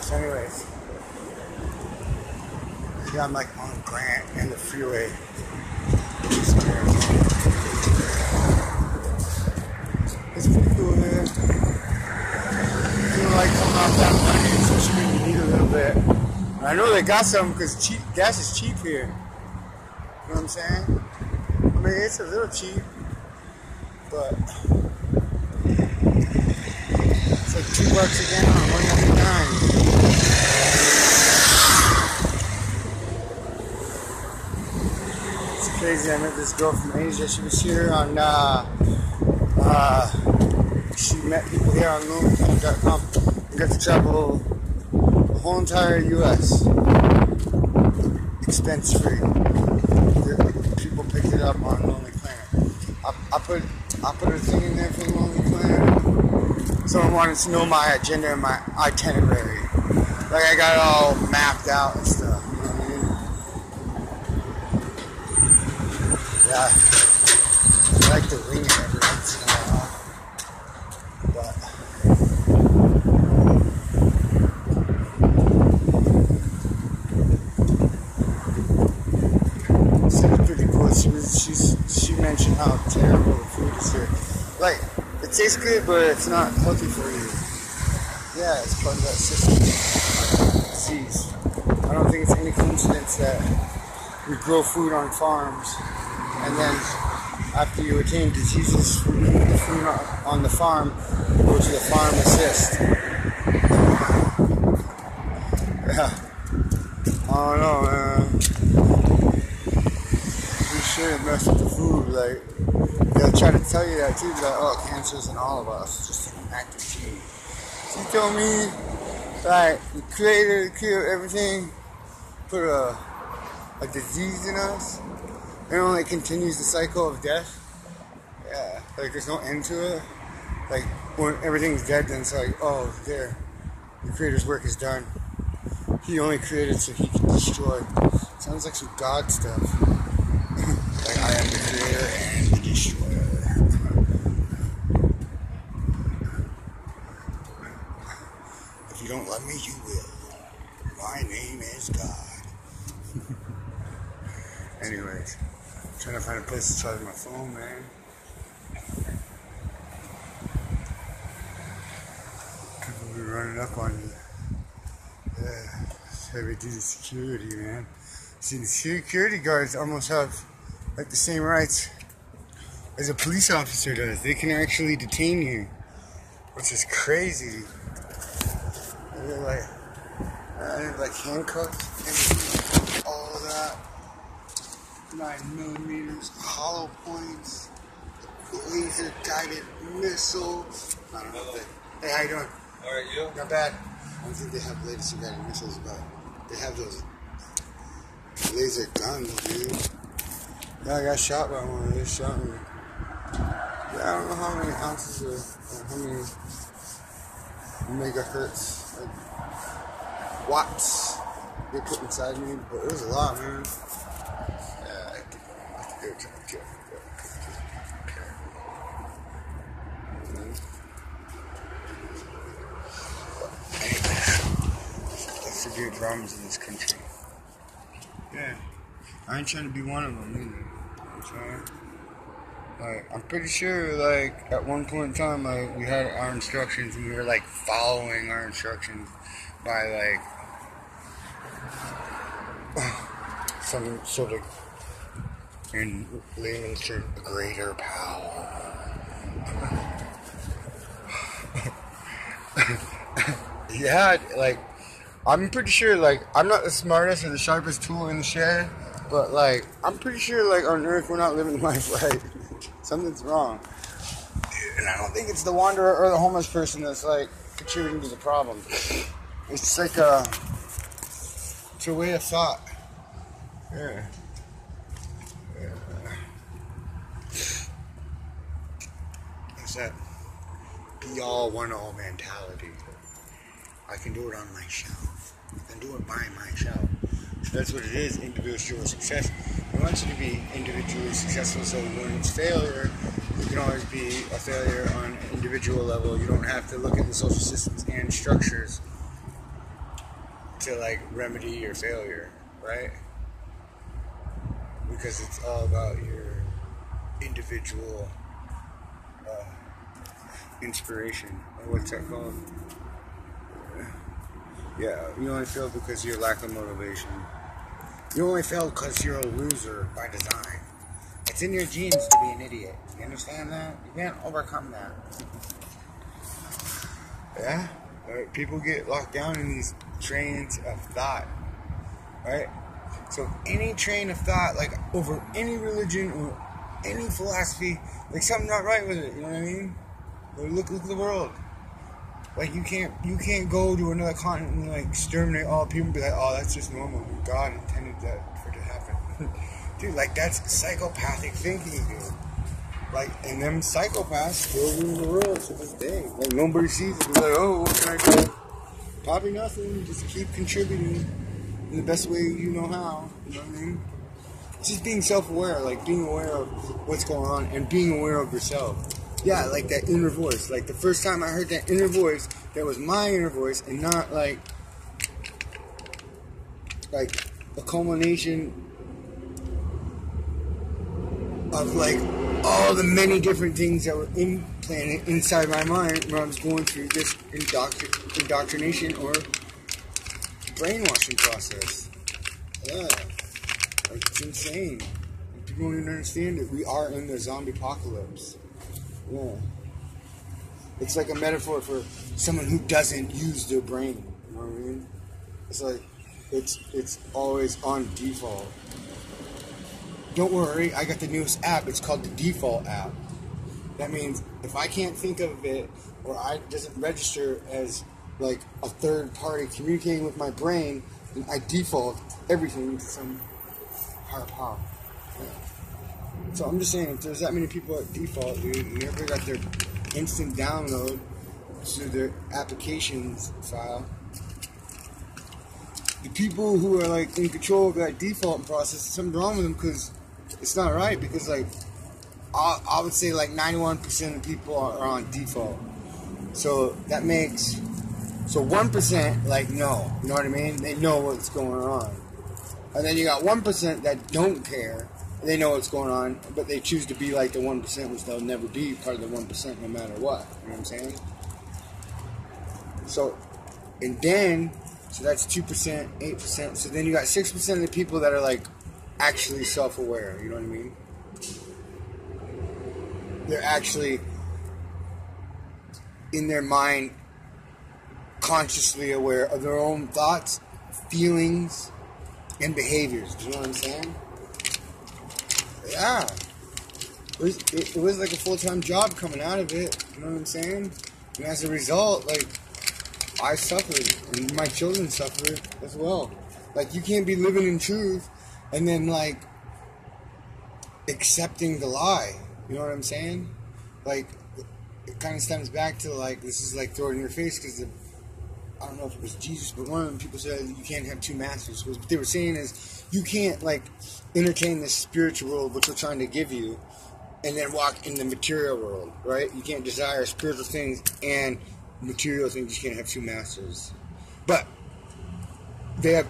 So anyways, yeah, I'm like on Grant and the freeway. It's pretty cool here. Feel like coming off that money, especially when you need a little bit. And I know they got some because gas is cheap here. You know what I'm saying? I mean, it's a little cheap, but it's like $2 a gallon, $1.99. It's crazy. I met this girl from Asia. She was here on. She met people here on LonelyPlanet.com and got to travel the whole entire U.S. expense free. People picked it up on Lonely Planet. I put a thing in there for Lonely Planet. Someone wanted to know my agenda and my itinerary. Like I got it all mapped out and stuff. You know what I mean? Yeah. I like to wing it every once in a while. But it's pretty cool. She mentioned how terrible the food is here. Like, it tastes good, but it's not healthy for you. Yeah, it's part of that system. Disease. I don't think it's any coincidence that we grow food on farms and then after you attain diseases from the food on the farm, go to the farm assist. Yeah. I don't know, man. We shouldn't mess with the food. Like, they'll try to tell you that too. Like, oh, cancer's in all of us. It's just an active gene. She told me, like, the creator killed everything, put a disease in us. It only continues the cycle of death. Yeah, like there's no end to it. Like when everything's dead, then it's like, oh, there, the creator's work is done. He only created so he can destroy. Sounds like some God stuff. Like I am the creator and the destroyer. If you don't love me, you will. My name is God. Anyways. Trying to find a place to charge my phone, man. People be running up on you. Yeah, heavy duty security, man. See, the security guards almost have like the same rights as a police officer does. They can actually detain you, which is crazy. They're like handcuffs and all of that. 9mm, hollow points, laser guided missiles. I don't know. Hey, how you doing? Alright, you? Not bad. I don't think they have laser guided missiles, but they have those laser guns, dude. Yeah, I got shot by one. They shot me. Yeah, I don't know how many ounces or how many megahertz, like watts they put inside me, but it was a lot, man. That's the big problems in this country. Yeah, I ain't trying to be one of them either. You know what I'm saying? Like, I'm pretty sure, like, at one point in time, like, we had our instructions and we were, like, following our instructions by, like, some sort of, in layman's terms, greater power. Yeah, like, I'm pretty sure, like, I'm not the smartest or the sharpest tool in the shed, but, like, I'm pretty sure, like, on Earth, we're not living life right. Something's wrong. And I don't think it's the wanderer or the homeless person that's, like, contributing to the problem. It's like it's a way of thought. Yeah. It's that be-all, one-all mentality. I can do it on my shelf. I can do it by myself. That's what it is, individual success. It wants you to be individually successful, so when it's failure, you can always be a failure on an individual level. You don't have to look at the social systems and structures to like remedy your failure, right? Because it's all about your individual inspiration. Or what's that called? Yeah, you only fail because of your lack of motivation. You only fail because you're a loser by design. It's in your genes to be an idiot. You understand that? You can't overcome that. Yeah? Right? People get locked down in these trains of thought. Right? So any train of thought, like over any religion or any philosophy, like something's not right with it. You know what I mean? Like, look at the world. Like you can't go to another continent and like exterminate all people and be like, oh, that's just normal. God intended that for it to happen. Dude, like that's psychopathic thinking, dude. Like, and them psychopaths still rule the world to this day. Like nobody sees it. They're like, oh, what can I do? Probably nothing. Just keep contributing in the best way you know how. You know what I mean? Just being self-aware, like being aware of what's going on and being aware of yourself. Yeah, like that inner voice. Like the first time I heard that inner voice, that was my inner voice and not like a culmination of like all the many different things that were implanted inside my mind when I was going through this indoctrination or brainwashing process. Yeah, like it's insane. People don't even understand it. We are in the zombie apocalypse. Yeah. It's like a metaphor for someone who doesn't use their brain. You know what I mean? It's like it's always on default. Don't worry, I got the newest app. It's called the Default app. That means if I can't think of it or it doesn't register as like a third party communicating with my brain, then I default everything to some higher power. Yeah. So I'm just saying, if there's that many people at default, dude, and everybody got their instant download to their applications file, the people who are like in control of that default process, something wrong with them because it's not right. Because like I would say like 91% of people are on default. So that makes 1% like no, you know what I mean? They know what's going on, and then you got 1% that don't care. They know what's going on, but they choose to be like the 1%, which they'll never be part of the 1% no matter what. You know what I'm saying? So, and then, so that's 2%, 8%. So then you got 6% of the people that are like actually self-aware. You know what I mean? They're actually in their mind consciously aware of their own thoughts, feelings, and behaviors. Do you know what I'm saying? Yeah, it was like a full-time job coming out of it, you know what I'm saying? And as a result, like, I suffered, and my children suffered as well. Like, you can't be living in truth and then, like, accepting the lie, you know what I'm saying? Like, it kind of stems back to, like, this is like thrown in your face because I don't know if it was Jesus, but one of them people said you can't have two masters. What they were saying is you can't like entertain this spiritual world which we're trying to give you and then walk in the material world, right? You can't desire spiritual things and material things. You can't have two masters. But they have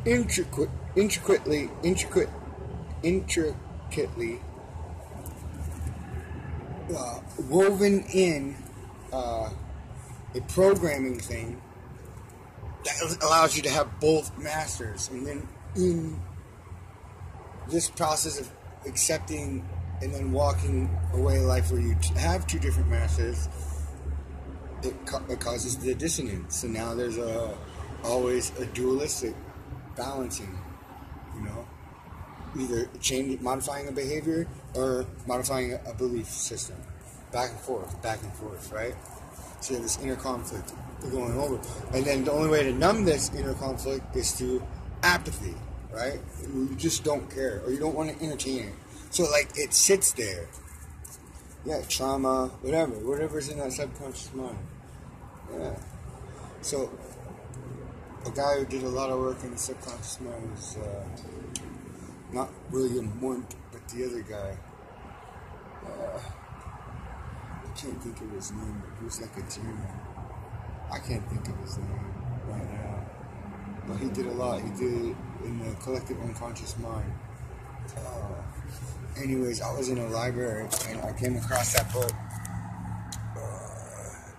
intricately woven in a programming thing that allows you to have both masters. And then in this process of accepting and then walking away life where you have two different masters, it causes the dissonance. And now there's always a dualistic balancing, you know, either modifying a behavior or modifying a belief system, back and forth, right? So you have this inner conflict going over, and then the only way to numb this inner conflict is through apathy, right? You just don't care, or you don't want to entertain it. So like it sits there. Yeah, trauma, whatever's in that subconscious mind. Yeah. So a guy who did a lot of work in the subconscious mind was not William Wundt, but the other guy. I can't think of his name, but he was like a German. I can't think of his name right now. But he did a lot. He did it in the collective unconscious mind. Anyways, I was in a library and I came across that book.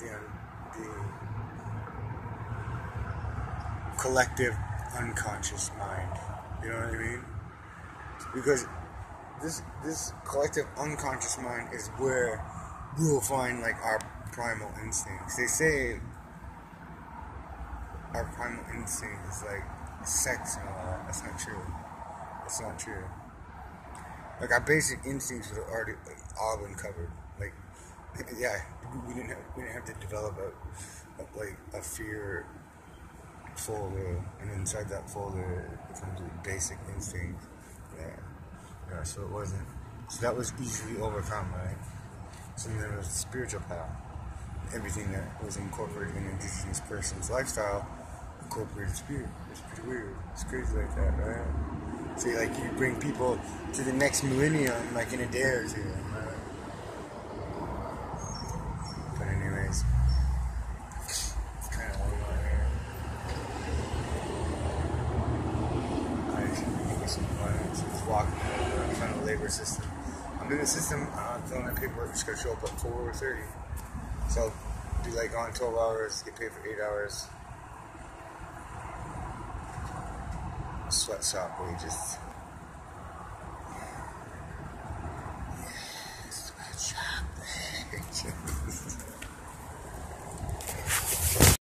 The collective unconscious mind. You know what I mean? Because this collective unconscious mind is where we will find like our primal instincts. They say our primal instinct is like sex and all that. That's not true. That's not true. Like our basic instincts would have already all been covered. Like, yeah, we didn't have to develop a fear folder, and inside that folder it becomes a basic instinct. Yeah. So it wasn't. So that was easily overcome, right? So then there was the spiritual path. Everything that was incorporated in an indigenous person's lifestyle incorporated spirit. It's pretty weird. It's crazy like that, right? So like you bring people to the next millennium like in a day or two, right? But anyways, it's kind of what we want here. I should get some fun. So just walking in front of the labor system. I'm in the system. Filling my paperwork. Just gotta show up at 4:30. So be like on 12 hours, get paid for 8 hours. Sweatshop wages.